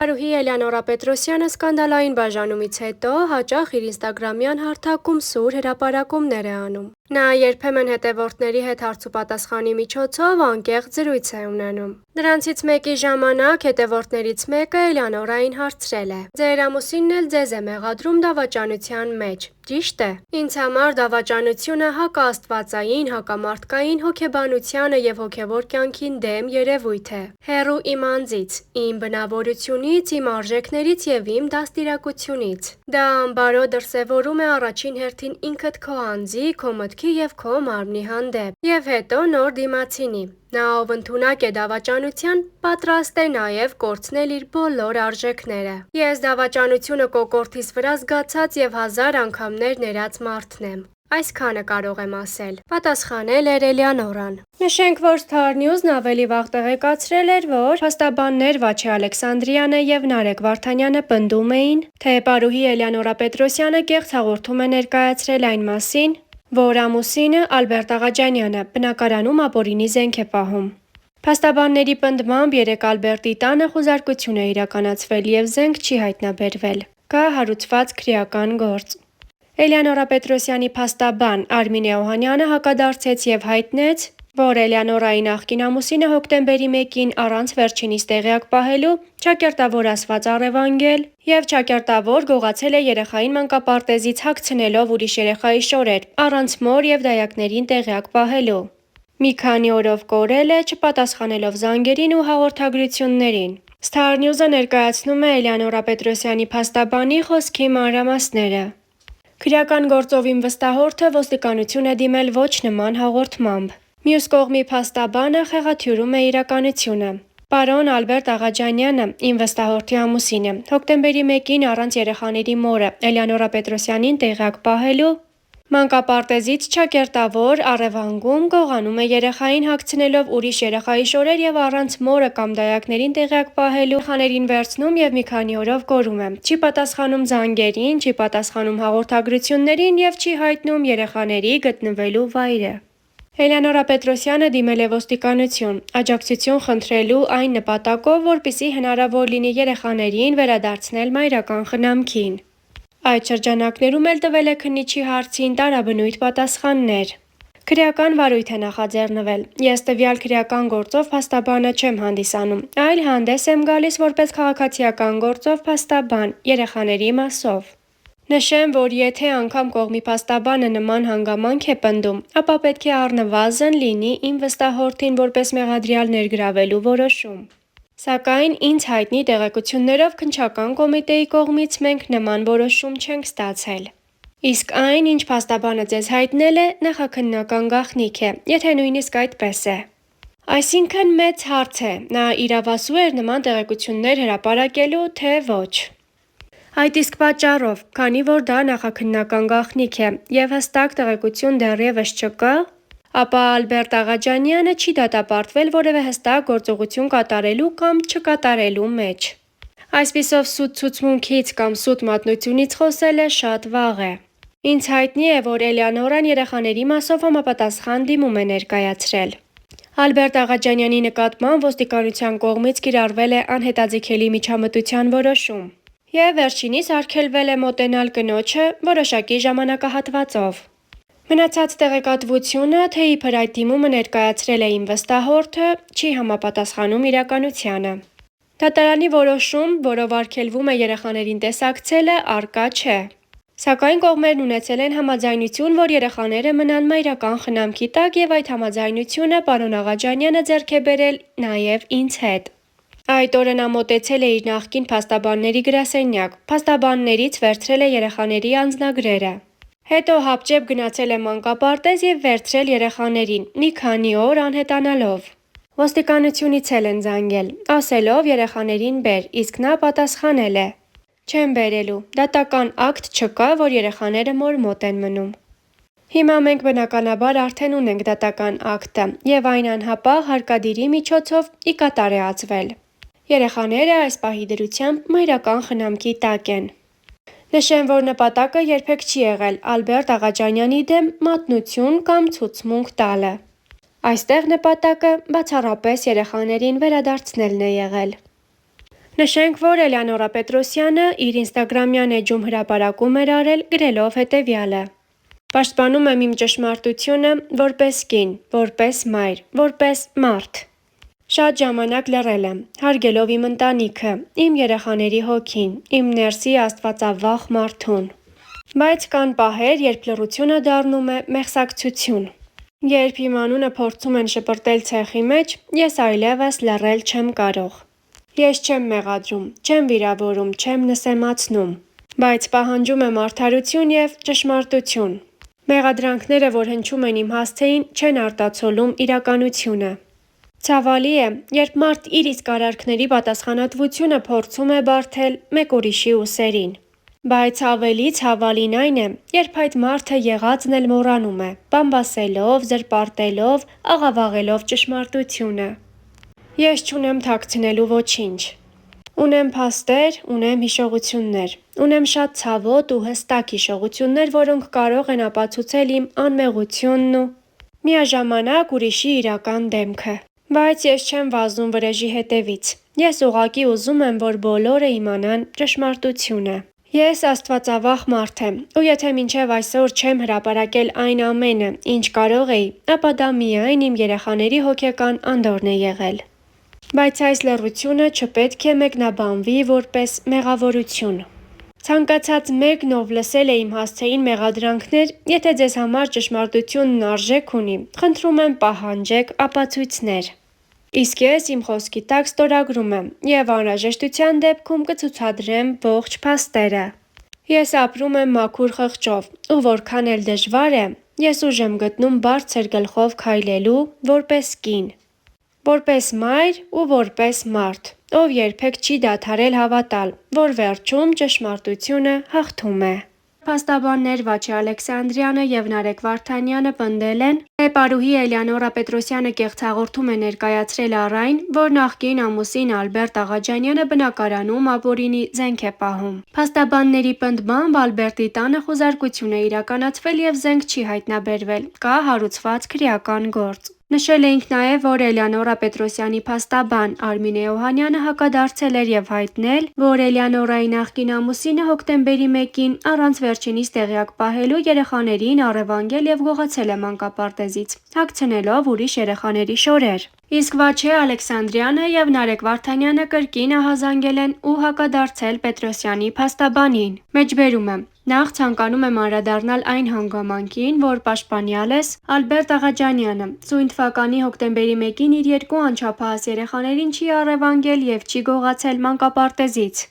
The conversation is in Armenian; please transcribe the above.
Արուհի Էլեոնորա Պետրոսյանը սկանդալային բաժանումից հետո հաճախ իր ինստագրամյան հարթակում սուր հրապարակումներ է անում։ Նա երբեմն հետևորդների հետ հարցուպատասխանի միջոցով անկեղծ զրույց է ունենում։ Դրանցից մեկի ժամանակ հետևորդներից մեկը Էլեոնորային հարցրել է. «Ձեր ամուսինն էլ ձեզ է մեղադրում դավաճանության մեջ, ճի՞շտ է»։ Ինձ համար դավաճանությունը հակաաստվածային, հակամարդկային, հոգեբանությանը եւ հոգեվոր կյանքին դեմ երևույթ է։ Հեռու իմ անձից, իմ բնավորությունից, իմ արժեքներից եւ իմ դաստիարակությունից։ Դա անբարո դրսևորում է առաջին հերթին ինքդ քո անձի, քո մտքի եւ քո մարմնի հանդեպ, եւ հետո նոր դիմացինի։ Նա, ով ընդունակ է դավաճանության, պատրաստ է նաեւ կորցնել իր բոլոր արժեքները։ Ես դավաճանությունը կոկորդիս վրա զգացած եւ 1000 անգամներ ներած մարդն եմ։ Այսքանը կարող եմ ասել», պատասխանել էր Էլեոնորան։ Նշենք, որ Star News-ն ավելի վաղ տեղեկացրել էր, որ փաստաբաններ Վաչե Ալեքսանդրյանը եւ Նարեկ Վարդանյանը պնդում էին, թե պարուհի Էլեոնորա Պետրոսյանը կեղծ հաղորդում է ներկայացրել այն մասին, որ ամուսինը Ալբերտ Աղաջանյանը բնակարանում ապօրինի զենք է պահում։ Փաստաբանների պնդմամբ երեկ Ալբերտի տանը խուզարկություն է իրականացվել եւ զենք չի հայտնաբերվել։ Կա հարուցված քրեական գործ։ Էլեոնորա Պետրոսյանի փաստաբան Արմինե Օհանյանը հակադարձեց եւ հայտնեց, որ Էլեոնորայի նախկին ամուսինը հոկտեմբերի 1-ին առանց վերջինիս տեղյակ պահելու ճակերտավոր ասված առևանգել եւ ճակերտավոր գողացել է երեխային մանկապարտեզից հագցնելով ուրիշ երեխայի շորեր, առանց մոր եւ դայակներին տեղյակ պահելու։ Մի քանի օրով կորել է, չպատասխանելով զանգերին ու հաղորդագրություններին։ Star News-ը ներկայացնում է Էլեոնորա Պետրոսյանի փաստաբանի խոսքի մանրամասները։ Քրեական գործով իմ վստահորդը ոստիկանություն է դիմել ոչ նման հաղորդմամբ։ Մյուս կողմի փաստաբանը խեղաթյուրում է իրականությունը։ Պարոն Ալբերտ Աղաջանյանը, իմ վստահորդի ամուսինը, հոկտեմբերի 1-ին առանց երեխաների մորը Էլեոնորա Պետրոսյանին տեղյակ պահելու մանկապարտեզից ճակերտավոր առևանգում գողանում է երեխային հագցնելով ուրիշ երեխայի շորեր եւ առանց մորը կամ դայակներին տեղյակ պահելու երեխաներին վերցնում եւ մի քանի օրով կորում է։ Չի պատասխանում զանգերին, չի պատասխանում հաղորդագրություններին եւ չի հայտնում երեխաների գտնվելու վայրը։ Էլեոնորա Պետրոսյանը դիմել է ոստիկանություն, աջակցություն խնդրելու այն նպատակով, որպեսզի հնարավոր լինի երեխաներին վերադարձնել մայրական խնամքին։ Այդ շրջանակներում էլ տվել է քննիչի հարցին տարաբնույթ պատասխաններ։ Քրեական վարույթ է նախաձեռնվել։ Ես տվյալ քրեական գործով փաստաբանը չեմ հանդիսանում, այլ հանդես եմ գալիս որպես քաղաքացիական գործով փաստաբան երեխաների մասով։ Նշեմ, որ եթե անգամ կողմի փաստաբանը նման հանգամանք է պնդում, ապա պետք է առնվազն լինի իմ վստահորդին որպես մեղադրյալ ներգրավելու որոշում։ Սակայն ինձ հայտնի տեղեկություններով քննչական կոմիտեի կողմից մենք նման որոշում չենք ստացել։ Իսկ այն, ինչ փաստաբանը ձեզ հայտնել է, նախաքննական գաղտնիք է, եթե նույնիսկ այդպես է։ Այսինքն մեծ հարց է, նա իրավասու էր նման տեղեկություններ հրապարակելու, թե ոչ։ Այդ իսկ պատճառով, քանի որ դա նախաքննական գաղտնիք է եւ հստակ տեղեկություն դեռևս չկա, ապա Ալբերտ Աղաջանյանը չի դատապարտվել որևէ հստակ գործողություն կատարելու կամ չկատարելու մեջ։ Այսպիսով սուտ ցուցմունքից կամ սուտ մատնությունից խոսելը շատ վաղ է։ Ինձ հայտնի է, որ Էլեոնորան երեխաների մասով համապատասխան դիմում է ներկայացրել։ Ալբերտ Աղաջանյանի նկատմամբ ոստիկանության կողմից կիրառվել է անհետաձգելի միջամտության որոշում եւ վերջինիս արգելվել է մոտենալ կնոջը որոշակի ժամանակահատվածով։ Մնացած տեղեկատվությունը, թե իբր այդ դիմումը ներկայացրել է իմ վստահորդը, չի համապատասխանում իրականությանը։ Դատարանի որոշում, որով արգելվում է երեխաներին տեսակցելը, առկա չէ։ Սակայն կողմերն ունեցել են համաձայնություն, որ երեխաները մնան մայրական խնամքի տակ եւ այդ համաձայնությունը պարոն Աղաջանյանը ձեռք է բերել նաեւ ինձ հետ։ Այդ օրը նա մոտեցել է իր նախկին փաստաբանների գրասենյակ, փաստաբաններից վերցրել է երեխաների անձնագրերը։ Հետո հապճեպ գնացել է մանկապարտեզ եւ վերցրել երեխաներին, մի քանի օր անհետանալով։ Ոստիկանությունից էլ են զանգել, ասելով երեխաներին բեր, իսկ նա պատասխանել է. չեմ բերելու, դատական ակտ չկա, որ երեխաները մոր մոտ են մնում։ Հիմա մենք բնականաբար արդեն ունենք դատական ակտը եւ այն անհապաղ հարկադիրի միջոցով ի կատար է ածվել։ Երեխաները այս պահի դրությամբ մայրական խնամքի տակ են։ Նշեմ, որ նպատակը երբեք չի եղել Ալբերտ Աղաջանյանի դեմ մատնություն կամ ցուցմունք տալը։ Այստեղ նպատակը բացառապես երեխաներին վերադարձնելն է եղել։ Նշենք, որ Էլեոնորա Պետրոսյանը իր ինստագրամյան էջում հրապարակում էր արել գրելով հետևյալը. «Պաշտպանում եմ իմ ճշմարտությունը որպես կին, որպես մայր, որպես մարդ։ Շատ ժամանակ լռել եմ, հարգելով իմ ընտանիքը, իմ երեխաների հոգին, իմ ներսի աստվածավախ մարդուն։ Բայց կան պահեր, երբ լռությունը դառնում է մեղսակցություն։ Երբ իմ անունը փորձում են շպրտել ցեխի մեջ, ես այլևս լռել չեմ կարող։ Ես չեմ մեղադրում, չեմ վիրավորում, չեմ նսեմացնում, բայց պահանջում եմ արդարություն և ճշմարտություն։ Մեղադրանքները, որ հնչում են իմ հասցեին, չեն արտացոլում իրականությունը։ Ցավալի է, երբ մարդ իր իսկ արարքների պատասխանատվությունը փորձում է բարթել մեկ ուրիշի ուսերին։ Բայց ավելի ցավալին այն է, երբ այդ մարդը եղածն էլ մոռանում է, բամբասելով, զրպարտելով, աղավաղելով ճշմարտությունը։ Ես չունեմ թաքցնելու ոչինչ։ Ունեմ փաստեր, ունեմ հիշողություններ, ունեմ շատ ցավոտ ու հստակ հիշողություններ, որոնք կարող են ապացուցել իմ անմեղությունն ու միաժամանակ ուրիշի իրական դեմքը։ Բայց ես չեմ վազում վրեժի հետևից։ Ես ուղղակի ուզում եմ, որ բոլորը իմանան ճշմարտությունը։ Ես աստվածավախ մարդ եմ, ու եթե մինչև այսօր չեմ հրապարակել այն ամենը, ինչ կարող էի, ապա դա միայն իմ երեխաների հոգեկան անդորրն է եղել։ Բայց այս լռությունը չպետք է մեկնաբանվի որպես մեղավորություն։ Ցանկացած մեկն, ով լսել է իմ հասցեին մեղադրանքներ, եթե ձեզ համար ճշմարտությունն արժեք ունի, խնդրում եմ պահանջեք ապացույցներ։ Իսկ ես իմ խոսքի տակ ստորագրում եմ և անհրաժեշտության դեպքում կցուցադրեմ ողջ փաստերը։ Ես ապրում եմ մաքուր խղճով, ու որքան էլ դժվար է, ես ուժ եմ գտնում բարձր գլխով քայլելու որպես կին, որպես մայր ու որպես մարդ, ով երբեք չի դադարել հավատալ, որ վերջում ճշմարտությունը հաղթում է։ Փաստաբաններ Վաչե Ալեքսանդրյանը և Նարեկ Վարդանյանը պնդել են, թե պարուհի Էլեոնորա Պետրոսյանը կեղծ հաղորդում է ներկայացրել առ այն, որ նախկին ամուսին Ալբերտ Աղաջանյանը բնակարանում ապօրինի զենք է պահում։ Փաստաբանների պնդմամբ Ալբերտի տանը խուզարկություն է իրականացվել և զենք չի հայտնաբերվել, կա հարուցված քրեական գործ։ Նշել էինք նաև, որ Էլեոնորա Պետրոսյանի փաստաբան Արմինե Օհանյանը հակադարձել էր և հայտնել, որ Էլեոնորայի նախկին ամուսինը հոկտեմբերի 1-ին առանց վերջինիս տեղյակ պահելու երեխաներին առևանգել և գողացել է մանկապարտեզից, հագցնելով ուրիշ երեխաների շորեր։ Իսկ Վաչե Ալեքսանդրյանը և Նարեկ Վարդանյանը կրկին ահազանգել են ու հակադարձել Պետրոսյանի փաստաբանին։ Մեջբերում եմ. Նախ ցանկանում եմ անդրադառնալ այն հանգամանքին, որ պաշտպանյալս Ալբերտ Աղաջանյանը սույն թվականի հոկտեմբերի 1-ին իր երկու անչափահաս երեխաներին չի առևանգել և չի գողացել մանկապարտեզից։